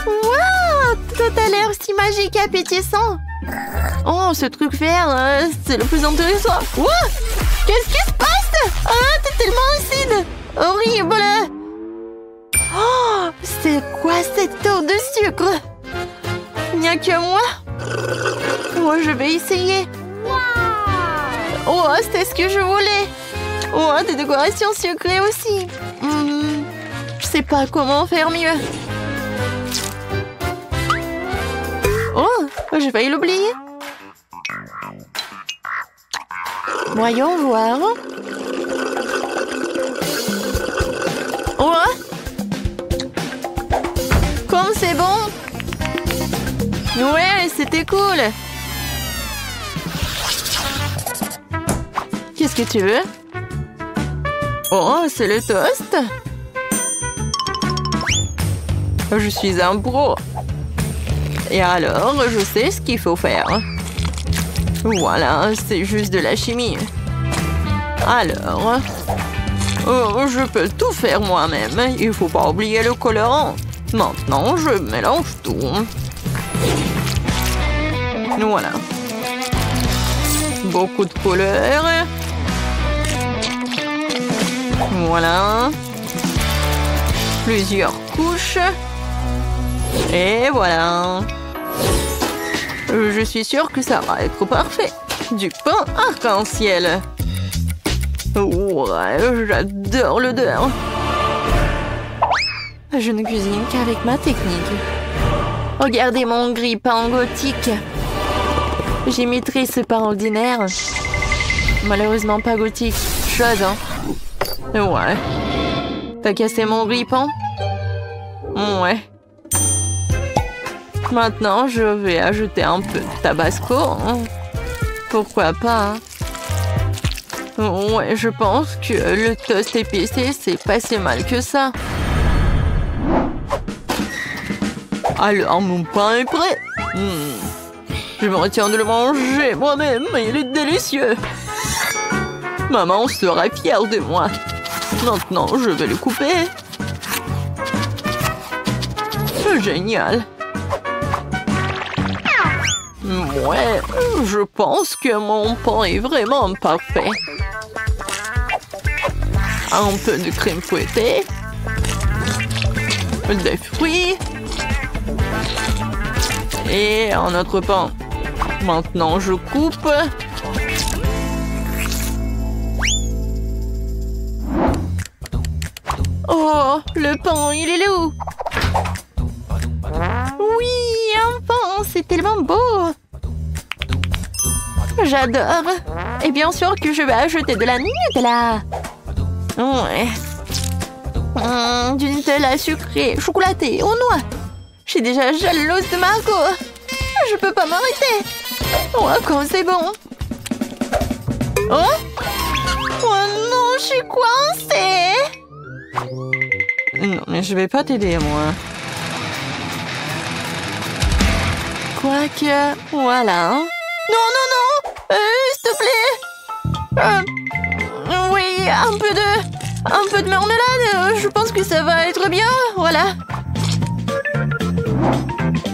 Wow, tout a l'air si magique et appétissant. Oh, ce truc vert, c'est le plus intéressant. Wow, qu'est-ce qui se passe? Ah, t'es tellement acide. Horrible. Oh, c'est quoi cette eau de sucre? Il n'y a que moi? Oh, je vais essayer. Oh, c'est ce que je voulais. Oh, des décorations sucrées aussi. Je sais pas comment faire mieux. Oh, j'ai failli l'oublier. Voyons voir. Oh, comme c'est bon. Ouais, c'était cool. Qu'est-ce que tu veux? Oh, c'est le toast. Je suis un pro. Et alors, je sais ce qu'il faut faire. Voilà, c'est juste de la chimie. Alors, oh, je peux tout faire moi-même. Il faut pas oublier le colorant. Maintenant, je mélange tout. Voilà. Beaucoup de couleurs. Voilà. Plusieurs couches. Et voilà. Je suis sûre que ça va être parfait. Du pain arc-en-ciel. Ouais, j'adore l'odeur. Je ne cuisine qu'avec ma technique. Regardez mon grille-pain gothique. J'imiterai ce pain ordinaire. Malheureusement pas gothique. Chose, hein. Ouais. T'as cassé mon grille-pain? Ouais. Maintenant, je vais ajouter un peu de tabasco. Hein. Pourquoi pas? Hein. Ouais, je pense que le toast épicé, c'est pas si mal que ça. Alors, mon pain est prêt. Je me retiens de le manger moi-même. Il est délicieux. Maman sera fière de moi. Maintenant, je vais le couper. Génial. Ouais, je pense que mon pain est vraiment parfait. Un peu de crème fouettée. Des fruits. Et un autre pain. Maintenant, je coupe. Oh, le pain, il est là où? Oui, un pain, c'est tellement beau. J'adore. Et bien sûr que je vais ajouter de la Nutella. Ouais. Du Nutella sucré, chocolaté, aux noix. Je suis déjà jalouse de Margot. Je peux pas m'arrêter. Oh, comme c'est bon. Oh? Oh non, je suis coincée. Non, mais je vais pas t'aider, moi. Quoique, voilà. Non, non, non. S'il te plaît. Oui, un peu de marmelade. Je pense que ça va être bien. Voilà.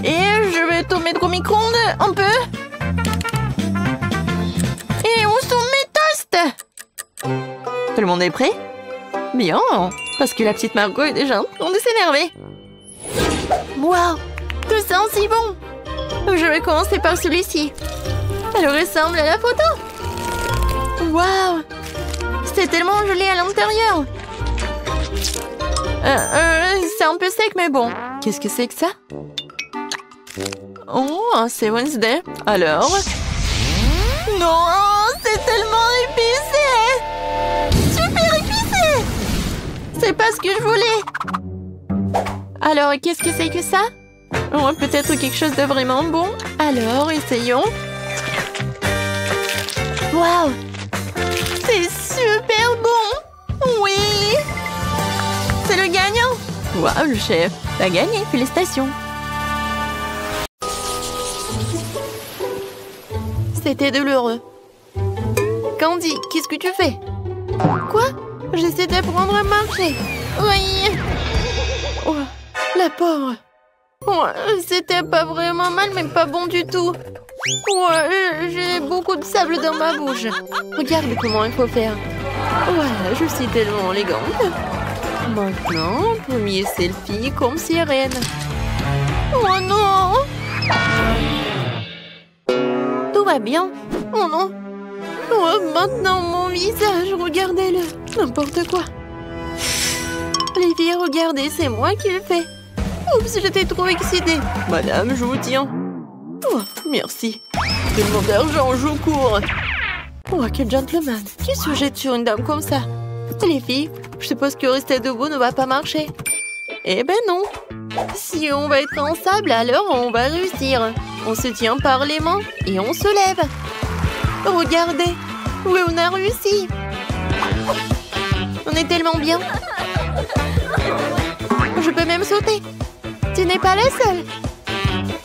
Et je vais tout mettre au micro-ondes un peu. Et où sont mes toasts? le monde est prêt? Bien, parce que la petite Margot est déjà en train de s'énerver. Waouh, tout sent si bon. Je vais commencer par celui-ci. Elle ressemble à la photo. Waouh, c'est tellement joli à l'intérieur. C'est un peu sec, mais bon. Qu'est-ce que c'est que ça? Oh, c'est Wednesday. Alors? Non, c'est tellement épicé. Super épicé. C'est pas ce que je voulais. Alors, qu'est-ce que c'est que ça? Oh, peut-être quelque chose de vraiment bon. Alors, essayons. Waouh, c'est super bon. Oui. C'est le gagnant. Waouh, le chef. T'as gagné, félicitations. C'était douloureux. Candy, qu'est-ce que tu fais? Quoi? J'essaie d'apprendre à marcher. Oui. Oh, la pauvre. C'était pas vraiment mal, mais pas bon du tout. J'ai beaucoup de sable dans ma bouche. Regarde comment il faut faire. Voilà, je suis tellement élégante. Maintenant, premier selfie comme sirène. Oh non! Tout va bien. Oh non! Oh, maintenant mon visage, regardez-le. N'importe quoi. Les filles, regardez, c'est moi qui le fais. Oups, j'étais trop excitée. Madame, je vous tiens. Oh, merci. Tellement d'argent, je cours. Oh, quel gentleman. Qui se jette sur une dame comme ça? Les filles, je suppose que rester debout ne va pas marcher. Eh ben non. Si on va être en sable, alors on va réussir. On se tient par les mains et on se lève. Regardez. Oui, on a réussi. On est tellement bien. Je peux même sauter. Tu n'es pas la seule.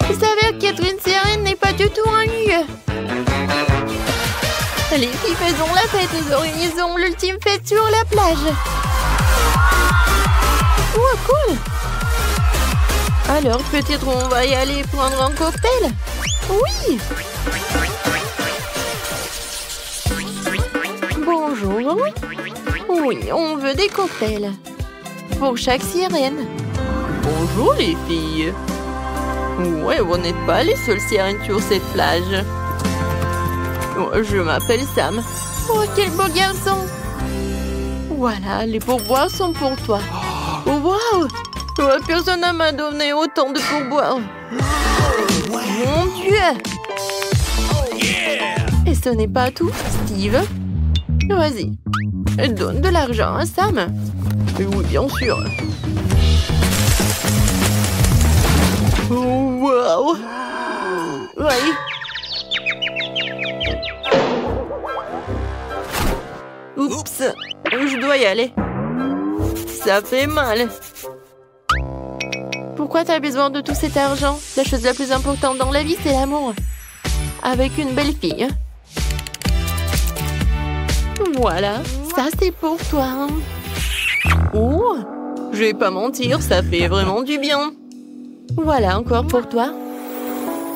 Vous savez qu'être une sirène n'est pas du tout un lieu. Les filles, faisons la fête. Nous organisons l'ultime fête sur la plage. Oh, cool. Alors, peut-être on va y aller prendre un cocktail? Oui. Bonjour. Oui, on veut des cocktails. Pour chaque sirène. Bonjour les filles. Ouais, vous n'êtes pas les seules sirènes sur cette plage. Je m'appelle Sam. Oh, quel beau garçon. Voilà, les pourboires sont pour toi. Oh, waouh! Personne ne m'a donné autant de pourboires. Mon Dieu! Et ce n'est pas tout, Steve. Vas-y, donne de l'argent à Sam. Oui, bien sûr. Oh, waouh! Oui. Oups, je dois y aller. Ça fait mal. Pourquoi t'as besoin de tout cet argent? La chose la plus importante dans la vie, c'est l'amour. Avec une belle fille. Voilà, ça c'est pour toi. Oh, je vais pas mentir, ça fait vraiment du bien. Voilà, encore pour toi.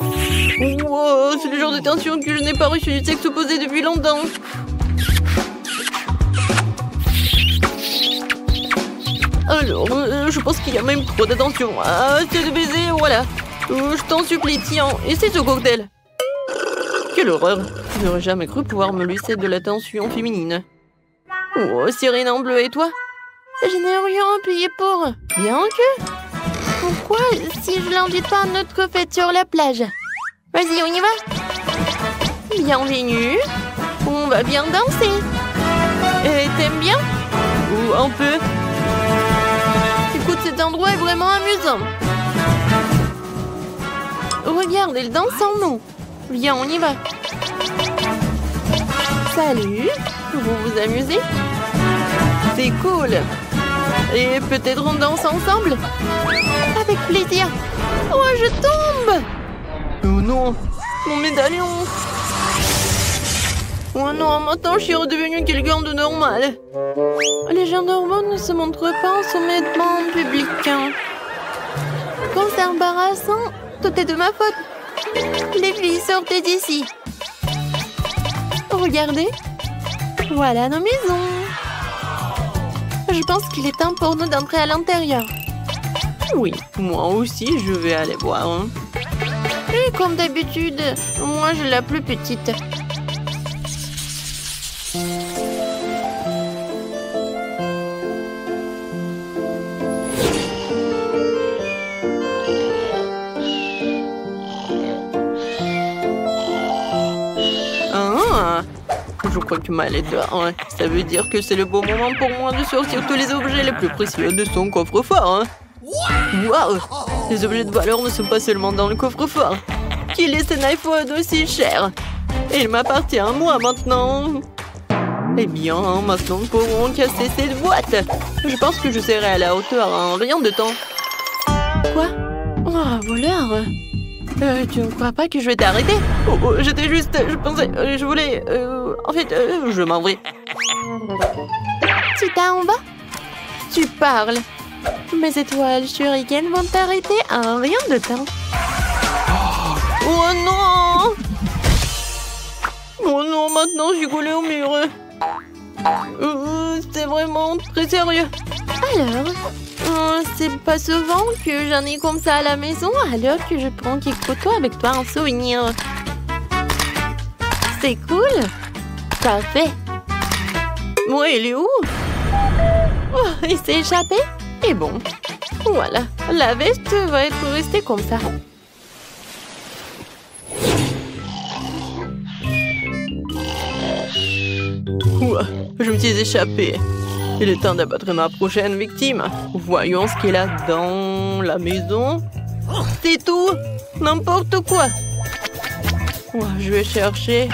Wow, c'est le genre de tension que je n'ai pas reçu du sexe opposé depuis longtemps. Alors, je pense qu'il y a même trop d'attention. C'est de baiser, voilà. Je t'en supplie, tiens, essaie ce cocktail. Quelle horreur. Je n'aurais jamais cru pouvoir me laisser de l'attention féminine. Oh, sirène en bleu, et toi? Je n'ai rien à payer pour. Bien que... Pourquoi si je l'invite pas à notre fête sur la plage? Vas-y, on y va. Bienvenue. On va bien danser. T'aimes bien? Ou un peu. Écoute, cet endroit est vraiment amusant. Regarde, elle danse en nous. Viens, on y va. Salut. Vous vous amusez? C'est cool. Et peut-être on danse ensemble? Avec plaisir. Oh, je tombe. Oh non, mon médaillon. Oh non, maintenant je suis redevenue quelqu'un de normal. Les gens normaux ne se montrent pas en soumettement public. Quand c'est embarrassant, tout est de ma faute. Les filles, sortez d'ici. Regardez. Voilà nos maisons. Je pense qu'il est temps pour nous d'entrer à l'intérieur. Oui, moi aussi, je vais aller voir. Hein. Et comme d'habitude, moi j'ai la plus petite. Ah, je crois que Mal est dehors. Hein. Ça veut dire que c'est le bon moment pour moi de sortir tous les objets les plus précieux de son coffre-fort. Hein. Waouh! Les objets de valeur ne sont pas seulement dans le coffre-fort. Qui laisse un iPhone aussi cher? Il m'appartient à moi maintenant. Eh bien, maintenant nous pourrons casser cette boîte. Je pense que je serai à la hauteur en rien de temps. Quoi? Oh, voleur! Tu ne crois pas que je vais t'arrêter? Oh, j'étais juste... Je pensais... je voulais... en fait, je m'en vais. Tu t'en vas? Tu parles. Mes étoiles shuriken vont t'arrêter en rien de temps. Oh non! Oh non, maintenant je suis collée au mur. C'est vraiment très sérieux. Alors, c'est pas souvent que j'en ai comme ça à la maison, alors que je prends quelques photos avec toi en souvenir. C'est cool. Parfait. Moi, il est où? Oh, il s'est échappé? Et bon, voilà, la veste va être restée comme ça. Ouah, je me suis échappée. Il est temps d'abattre ma prochaine victime. Voyons ce qu'il a dans la maison. C'est tout. N'importe quoi. Ouah, je vais chercher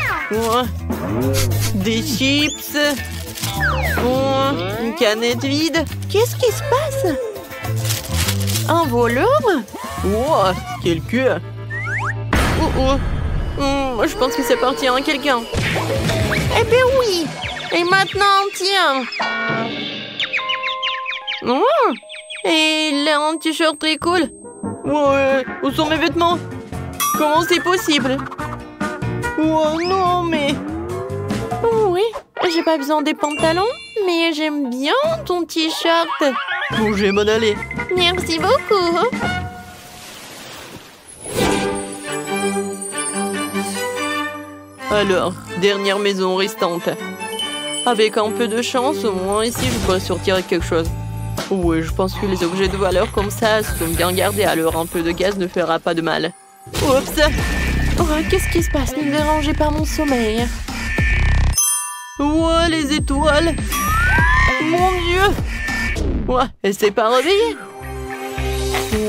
des chips. Une canette vide. Qu'est-ce qui se passe? Un voleur? Ouah, quel queue. Je pense que c'est parti à quelqu'un. Eh bien oui. Et maintenant, tiens. Et il a un t-shirt très cool. Ouais, où sont mes vêtements? Comment c'est possible? Oh non, mais... Oui, j'ai pas besoin des pantalons, mais j'aime bien ton t-shirt. Bon, je vais m'en aller. Merci beaucoup. Alors, dernière maison restante. Avec un peu de chance, au moins ici, je pourrais sortir avec quelque chose. Oui, je pense que les objets de valeur comme ça sont bien gardés, alors un peu de gaz ne fera pas de mal. Oups! Oh, qu'est-ce qui se passe? Ne me dérangez pas mon sommeil. Ouais, les étoiles! Mon Dieu! Ouais, elle s'est pas réveillée?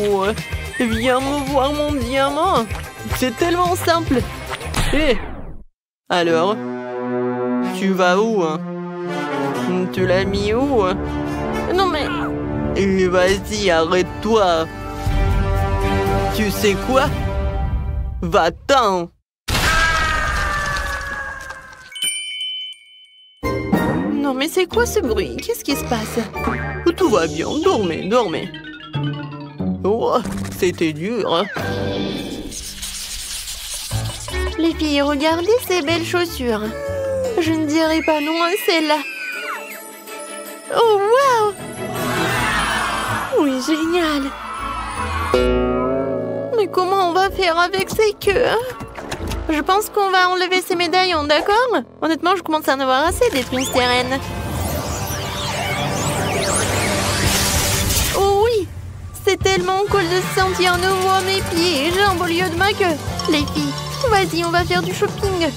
Ouais, viens me voir mon diamant! C'est tellement simple! Hé! Alors? Tu vas où, hein? Tu l'as mis où, hein? Non mais... Vas-y, arrête-toi! Tu sais quoi? Va-t'en! Non mais c'est quoi ce bruit? Qu'est-ce qui se passe? Tout va bien, dormez, dormez. Oh, c'était dur, hein? Les filles, regardez ces belles chaussures. Je ne dirais pas non à celle-là. Oh, waouh! Oui, génial. Mais comment on va faire avec ces queues, hein? Je pense qu'on va enlever ces médaillons, d'accord? Honnêtement, je commence à en avoir assez d'être une sirène. Oh oui! C'est tellement cool de se sentir nouveau à mes pieds et jambes au lieu de ma queue. Les filles, vas-y, on va faire du shopping.